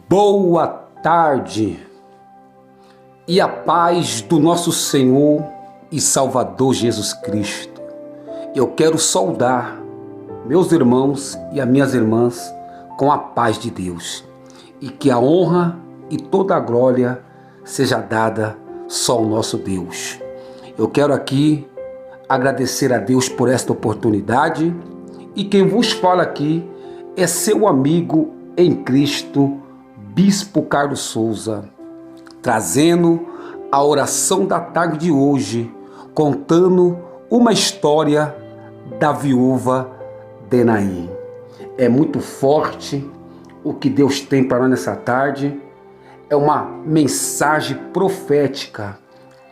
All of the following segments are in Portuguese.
Boa tarde e a paz do nosso Senhor e Salvador Jesus Cristo. Eu quero saudar meus irmãos e as minhas irmãs com a paz de Deus e que a honra e toda a glória seja dada só ao nosso Deus. Eu quero aqui agradecer a Deus por esta oportunidade e quem vos fala aqui é seu amigo em Cristo, Bispo Carlos Souza, trazendo a oração da tarde de hoje, contando uma história da viúva de Naim. É muito forte o que Deus tem para nós nessa tarde. É uma mensagem profética,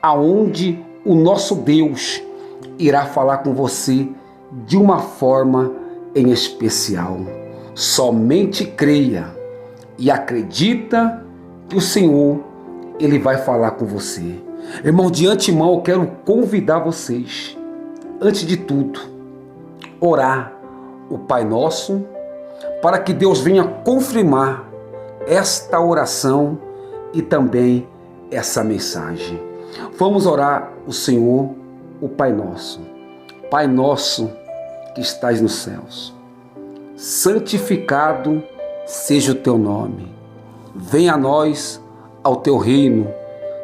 aonde o nosso Deus irá falar com você de uma forma em especial. Somente creia e acredita que o Senhor, Ele vai falar com você. Irmão, de antemão eu quero convidar vocês, antes de tudo, orar o Pai Nosso, para que Deus venha confirmar esta oração e também essa mensagem. Vamos orar o Senhor, o Pai Nosso. Pai nosso que estás nos céus, santificado seja o teu nome. Venha a nós ao teu reino.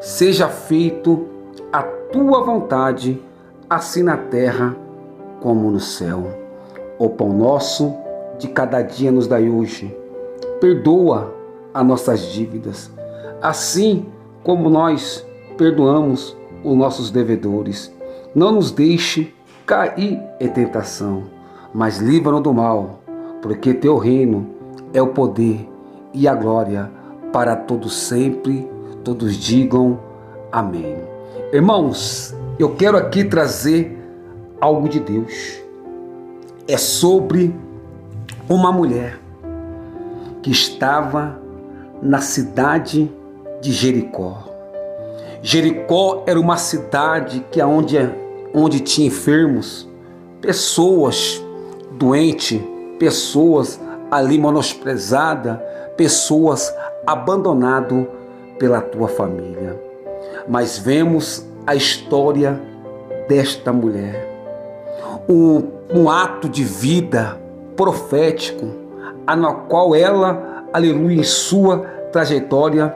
Seja feito a tua vontade, assim na terra como no céu. O pão nosso de cada dia nos dai hoje. Perdoa as nossas dívidas, assim como nós perdoamos os nossos devedores. Não nos deixe cair em tentação, mas livra-nos do mal, porque teu reino é o poder e a glória para todos sempre. Todos digam amém. Irmãos, eu quero aqui trazer algo de Deus. É sobre uma mulher que estava na cidade de Jericó. Jericó era uma cidade que onde tinha enfermos, pessoas doentes, pessoas ali menosprezadas, pessoas abandonadas pela tua família. Mas vemos a história desta mulher, um ato de vida profético, na qual ela, aleluia, em sua trajetória,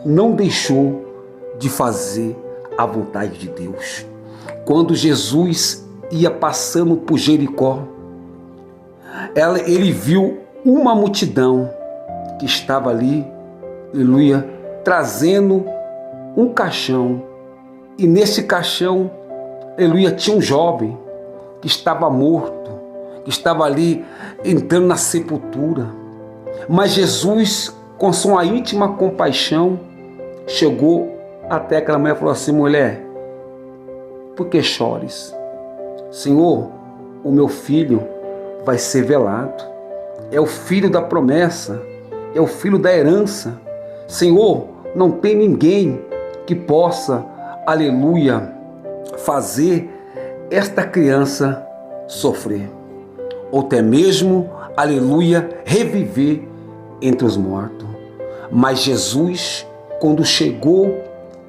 não deixou de fazer a vontade de Deus. Quando Jesus ia passando por Jericó, ele viu uma multidão que estava ali, aleluia, trazendo um caixão. E nesse caixão, aleluia, tinha um jovem que estava morto, que estava ali entrando na sepultura. Mas Jesus, com sua íntima compaixão, chegou até aquela mulher e falou assim: mulher, por que chores? Senhor, o meu filho vai ser velado. É o filho da promessa, é o filho da herança. Senhor, não tem ninguém que possa, aleluia, fazer esta criança sofrer, ou até mesmo, aleluia, reviver entre os mortos. Mas Jesus, quando chegou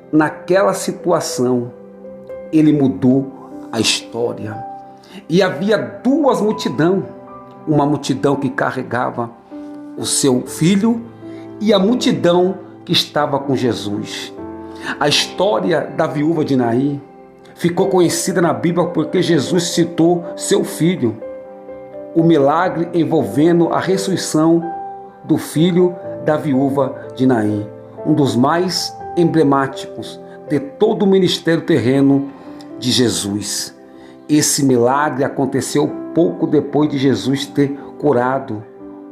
naquela situação, ele mudou a história. E havia duas multidões, uma multidão que carregava o seu filho e a multidão que estava com Jesus. A história da viúva de Naim ficou conhecida na Bíblia porque Jesus citou seu filho, o milagre envolvendo a ressurreição do filho da viúva de Naim, um dos mais emblemáticos de todo o ministério terreno de Jesus. Esse milagre aconteceu pouco depois de Jesus ter curado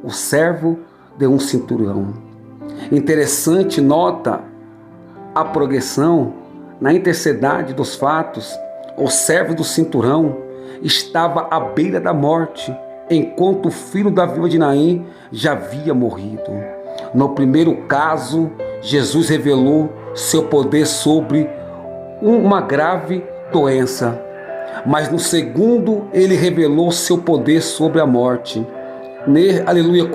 o servo de um centurião. Interessante, nota a progressão na intensidade dos fatos. O servo do centurião estava à beira da morte, enquanto o filho da viúva de Naim já havia morrido. No primeiro caso, Jesus revelou seu poder sobre uma grave doença, mas no segundo, ele revelou seu poder sobre a morte. Aleluia,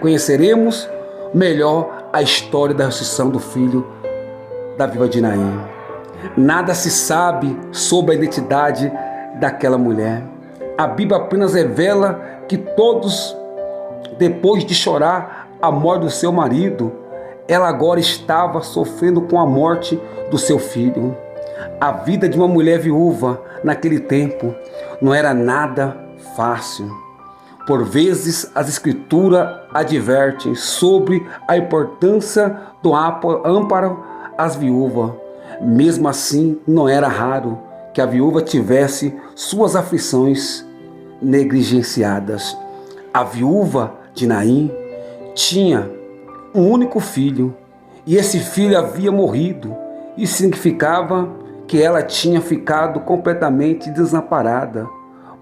conheceremos melhor a história da ressurreição do filho da viúva de Naim. Nada se sabe sobre a identidade daquela mulher. A Bíblia apenas revela que todos, depois de chorar a morte do seu marido, ela agora estava sofrendo com a morte do seu filho. A vida de uma mulher viúva naquele tempo não era nada fácil. Por vezes, as Escrituras advertem sobre a importância do amparo às viúvas. Mesmo assim, não era raro que a viúva tivesse suas aflições negligenciadas. A viúva de Naim tinha um único filho, e esse filho havia morrido. Isso significava que ela tinha ficado completamente desamparada,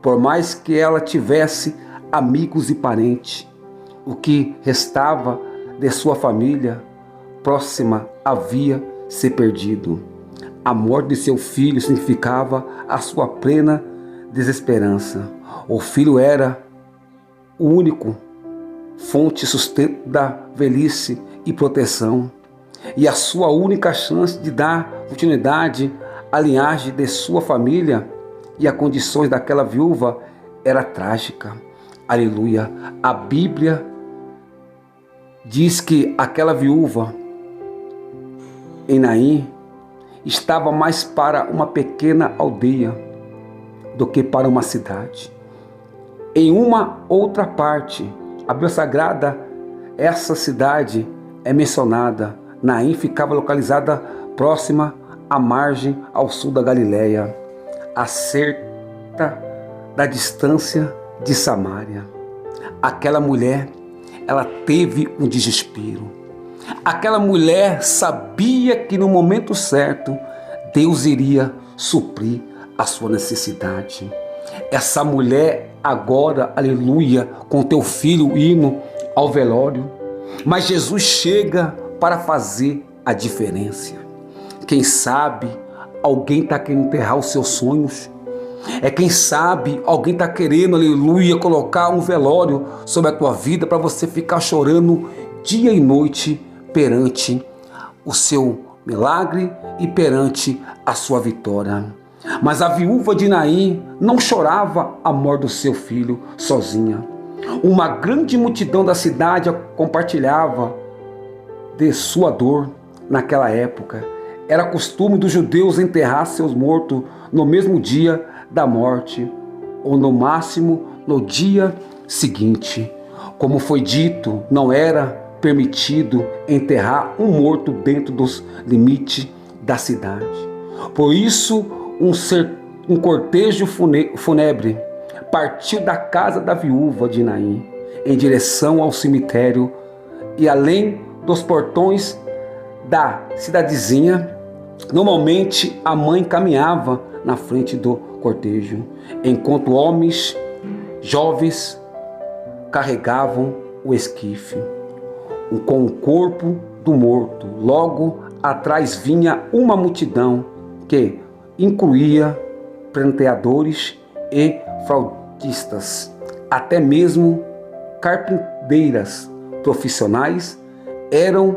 por mais que ela tivesse amigos e parentes. O que restava de sua família próxima havia se perdido. A morte de seu filho significava a sua plena desesperança. O filho era o único fonte de sustento da velhice e proteção, e a sua única chance de dar continuidade à linhagem de sua família. E as condições daquela viúva era trágica. Aleluia! A Bíblia diz que aquela viúva em Naim estava mais para uma pequena aldeia do que para uma cidade. Em uma outra parte, a Bíblia Sagrada, essa cidade é mencionada. Naim ficava localizada próxima à margem ao sul da Galileia, a certa da distância de Samaria. Aquela mulher, ela teve um desespero. Aquela mulher sabia que no momento certo Deus iria suprir a sua necessidade. Essa mulher agora, aleluia, com teu filho indo ao velório, mas Jesus chega para fazer a diferença. Quem sabe alguém está querendo enterrar os seus sonhos. Quem sabe alguém está querendo, aleluia, colocar um velório sobre a tua vida para você ficar chorando dia e noite perante o seu milagre e perante a sua vitória. Mas a viúva de Naim não chorava a morte do seu filho sozinha. Uma grande multidão da cidade compartilhava de sua dor naquela época. Era costume dos judeus enterrar seus mortos no mesmo dia da morte, ou no máximo no dia seguinte. Como foi dito, não era permitido enterrar um morto dentro dos limites da cidade. Por isso, um cortejo fúnebre partiu da casa da viúva de Naim em direção ao cemitério, e além dos portões da cidadezinha, normalmente a mãe caminhava na frente do cortejo, enquanto homens jovens carregavam o esquife com o corpo do morto. Logo atrás vinha uma multidão que incluía prenteadores e flaudistas, até mesmo carpinteiras profissionais eram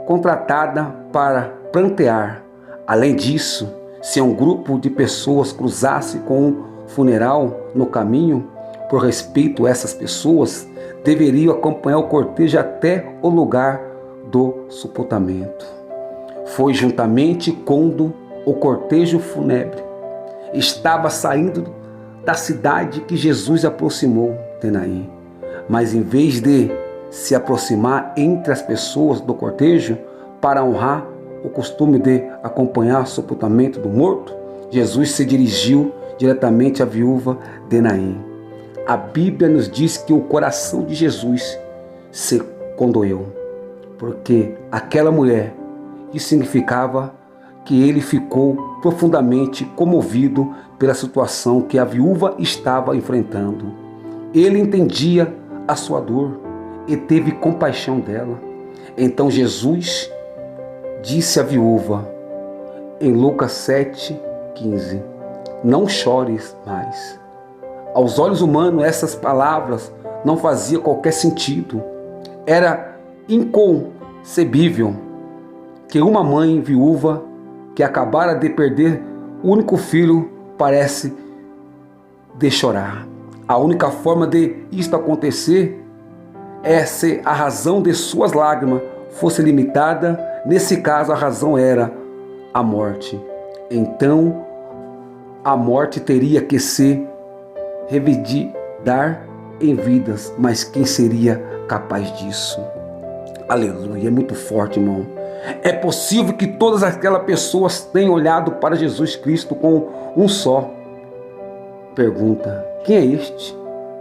contratadas para prantear. Além disso, se um grupo de pessoas cruzasse com um funeral no caminho, por respeito a essas pessoas, deveriam acompanhar o cortejo até o lugar do sepultamento. Foi juntamente quando o cortejo fúnebre estava saindo da cidade que Jesus aproximou de Naim. Mas em vez de se aproximar entre as pessoas do cortejo para honrar o costume de acompanhar o sepultamento do morto, Jesus se dirigiu diretamente à viúva de Naim. A Bíblia nos diz que o coração de Jesus se condoeu, porque aquela mulher, isso significava que ele ficou profundamente comovido pela situação que a viúva estava enfrentando. Ele entendia a sua dor e teve compaixão dela. Então Jesus disse à viúva, em Lucas 7,15, não chores mais. Aos olhos humanos, essas palavras não faziam qualquer sentido. Era inconcebível que uma mãe viúva que acabara de perder o único filho parece de chorar. A única forma de isto acontecer é se a razão de suas lágrimas fosse limitada. Nesse caso, a razão era a morte. Então, a morte teria que se revidar em vidas, mas quem seria capaz disso? Aleluia, é muito forte, irmão. É possível que todas aquelas pessoas tenham olhado para Jesus Cristo com um só pergunta: quem é este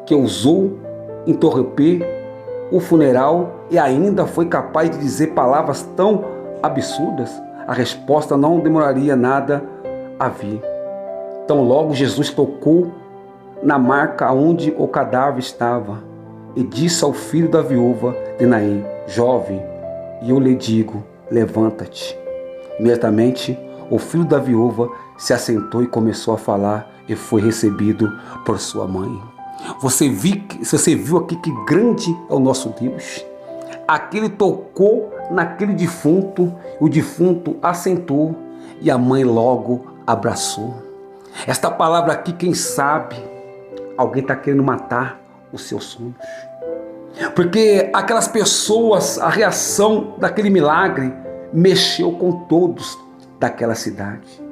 que ousou interromper o funeral e ainda foi capaz de dizer palavras tão absurdas? A resposta não demoraria nada a vir. Tão logo Jesus tocou na marca onde o cadáver estava e disse ao filho da viúva de Naim: jovem, e eu lhe digo, levanta-te. Imediatamente o filho da viúva se assentou e começou a falar e foi recebido por sua mãe. Você viu aqui que grande é o nosso Deus? Aquele tocou naquele defunto, o defunto assentou e a mãe logo abraçou. Esta palavra aqui, quem sabe, alguém está querendo matar os seus sonhos. Porque aquelas pessoas, a reação daquele milagre mexeu com todos daquela cidade.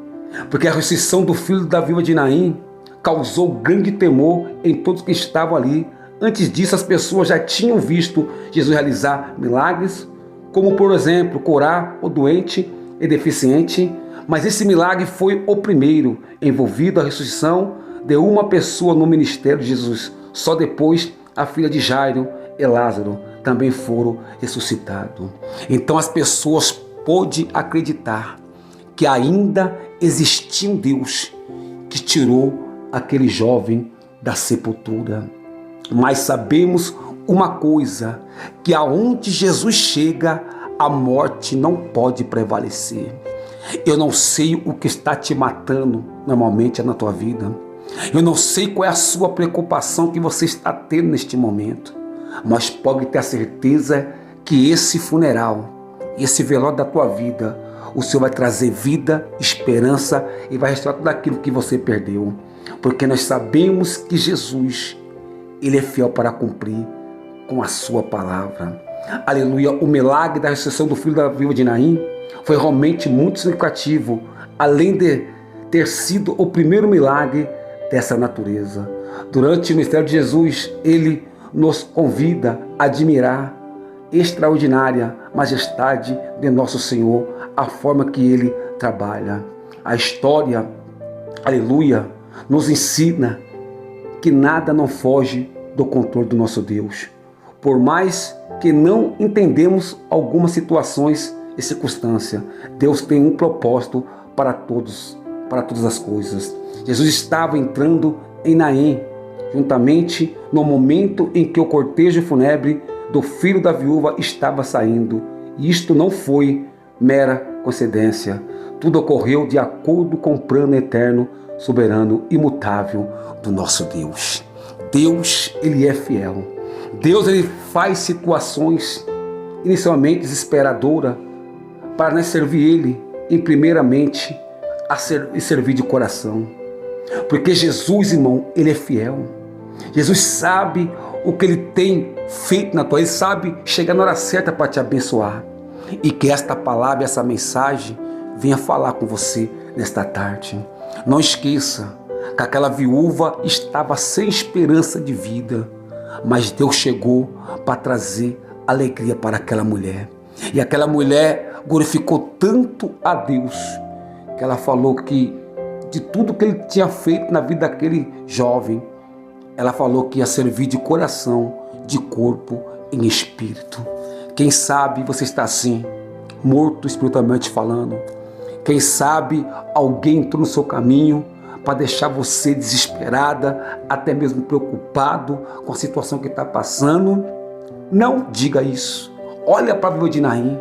Porque a ressurreição do filho da viúva de Naim causou grande temor em todos que estavam ali. Antes disso, as pessoas já tinham visto Jesus realizar milagres, como por exemplo, curar o doente e deficiente. Mas esse milagre foi o primeiro envolvido a ressurreição de uma pessoa no ministério de Jesus. Só depois a filha de Jairo e Lázaro também foram ressuscitados. Então as pessoas pôde acreditar que ainda existia um Deus que tirou aquele jovem da sepultura. Mas sabemos uma coisa, que aonde Jesus chega, a morte não pode prevalecer. Eu não sei o que está te matando normalmente na tua vida. Eu não sei qual é a sua preocupação que você está tendo neste momento. Mas pode ter a certeza que esse funeral, esse velório da tua vida, o Senhor vai trazer vida, esperança e vai restaurar tudo aquilo que você perdeu. Porque nós sabemos que Jesus, Ele é fiel para cumprir com a sua palavra. Aleluia, o milagre da ressurreição do filho da viúva de Naim foi realmente muito significativo, além de ter sido o primeiro milagre dessa natureza. Durante o ministério de Jesus, Ele nos convida a admirar a extraordinária majestade de nosso Senhor, a forma que Ele trabalha. A história, aleluia, nos ensina que nada não foge do controle do nosso Deus. Por mais que não entendemos algumas situações e circunstâncias, Deus tem um propósito para todas as coisas. Jesus estava entrando em Naim, juntamente no momento em que o cortejo fúnebre do filho da viúva estava saindo. E isto não foi mera coincidência. Tudo ocorreu de acordo com o plano eterno, soberano, imutável do nosso Deus. Deus, Ele é fiel. Deus, Ele faz situações inicialmente desesperadoras para nós servir Ele, em primeiramente, e servir de coração. Porque Jesus, irmão, Ele é fiel. Jesus sabe o que Ele tem feito na tua vida, Ele sabe chegar na hora certa para te abençoar. E que esta palavra, essa mensagem, venha falar com você nesta tarde. Não esqueça que aquela viúva estava sem esperança de vida, mas Deus chegou para trazer alegria para aquela mulher. E aquela mulher glorificou tanto a Deus, que ela falou que de tudo que Ele tinha feito na vida daquele jovem, ela falou que ia servir de coração, de corpo e em espírito. Quem sabe você está assim, morto espiritualmente falando. Quem sabe alguém entrou no seu caminho para deixar você desesperada, até mesmo preocupado com a situação que está passando. Não diga isso. Olha para a viúva de Naim.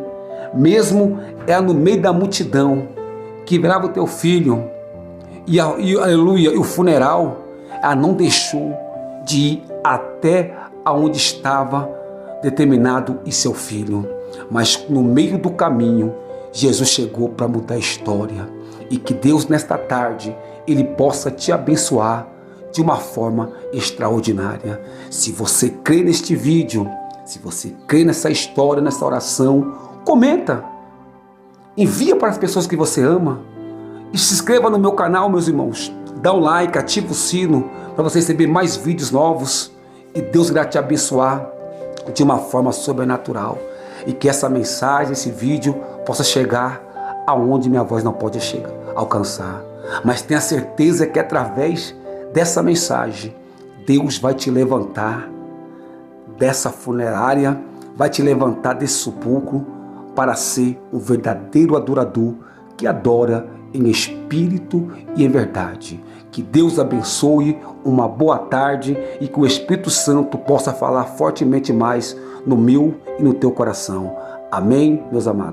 Mesmo ela no meio da multidão que velava o teu filho, e aleluia, o funeral, ela não deixou de ir até aonde estava determinado e seu filho. Mas no meio do caminho, Jesus chegou para mudar a história. E que Deus, nesta tarde, Ele possa te abençoar de uma forma extraordinária. Se você crê neste vídeo, se você crê nessa história, nessa oração, comenta. Envia para as pessoas que você ama. E se inscreva no meu canal, meus irmãos. Dá um like, ativa o sino para você receber mais vídeos novos. E Deus irá te abençoar de uma forma sobrenatural. E que essa mensagem, esse vídeo, possa chegar aonde minha voz não pode chegar, alcançar. Mas tenha certeza que através dessa mensagem, Deus vai te levantar dessa funerária, vai te levantar desse sepulcro para ser um verdadeiro adorador que adora em espírito e em verdade. Que Deus abençoe, uma boa tarde e que o Espírito Santo possa falar fortemente mais no meu e no teu coração. Amém, meus amados.